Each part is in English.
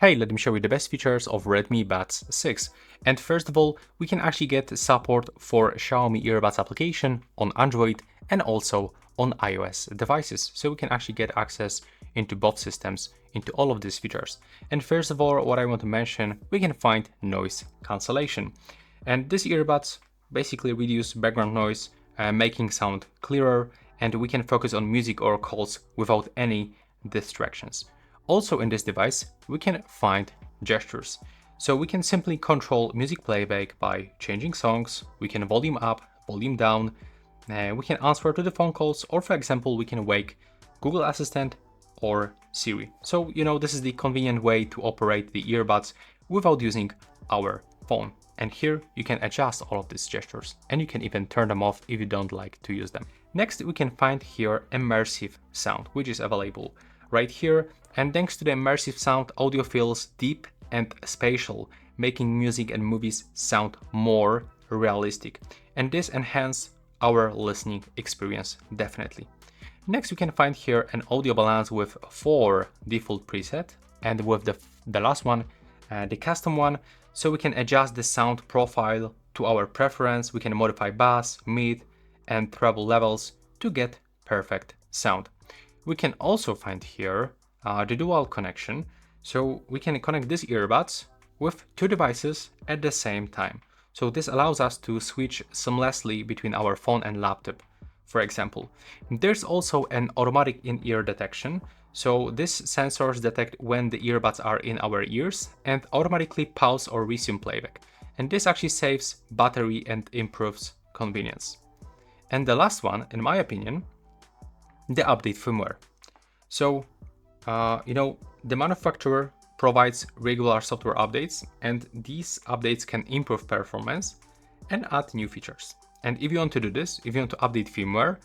Hey, let me show you the best features of Redmi Buds 6. And first of all, we can actually get support for Xiaomi earbuds application on Android and also on iOS devices. So we can actually get access into both systems, into all of these features. And first of all, what I want to mention, we can find noise cancellation. And these earbuds basically reduce background noise, making sound clearer, and we can focus on music or calls without any distractions. Also in this device, we can find gestures. So we can simply control music playback by changing songs, we can volume up, volume down, we can answer to the phone calls, or for example, we can wake Google Assistant or Siri. So, this is the convenient way to operate the earbuds without using our phone. And here you can adjust all of these gestures and you can even turn them off if you don't like to use them. Next, we can find here immersive sound, which is available right here. And thanks to the immersive sound, audio feels deep and spatial, making music and movies sound more realistic. And this enhances our listening experience, definitely. Next, we can find here an audio balance with 4 default presets, and with the last one, the custom one, so we can adjust the sound profile to our preference. We can modify bass, mid, and treble levels to get perfect sound. We can also find here the dual connection, so we can connect these earbuds with 2 devices at the same time. So this allows us to switch seamlessly between our phone and laptop, for example. There's also an automatic in-ear detection, so these sensors detect when the earbuds are in our ears and automatically pause or resume playback. And this actually saves battery and improves convenience. And the last one, in my opinion, the update firmware. So, the manufacturer provides regular software updates, and these updates can improve performance and add new features. And if you want to do this, if you want to update firmware,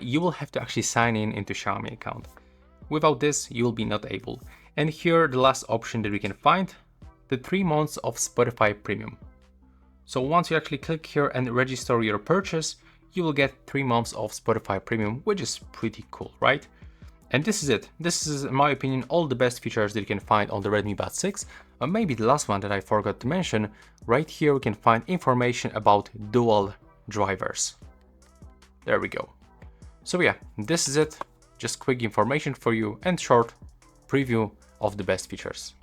you will have to actually sign in into Xiaomi account. Without this, you will be not able. And here, the last option that we can find, the 3 months of Spotify Premium. So once you actually click here and register your purchase, you will get 3 months of Spotify Premium, which is pretty cool, right? And this is it. This is, in my opinion, all the best features that you can find on the Redmi Buds 6. Maybe the last one that I forgot to mention, right here we can find information about dual drivers. There we go. So yeah, this is it. Just quick information for you and short preview of the best features.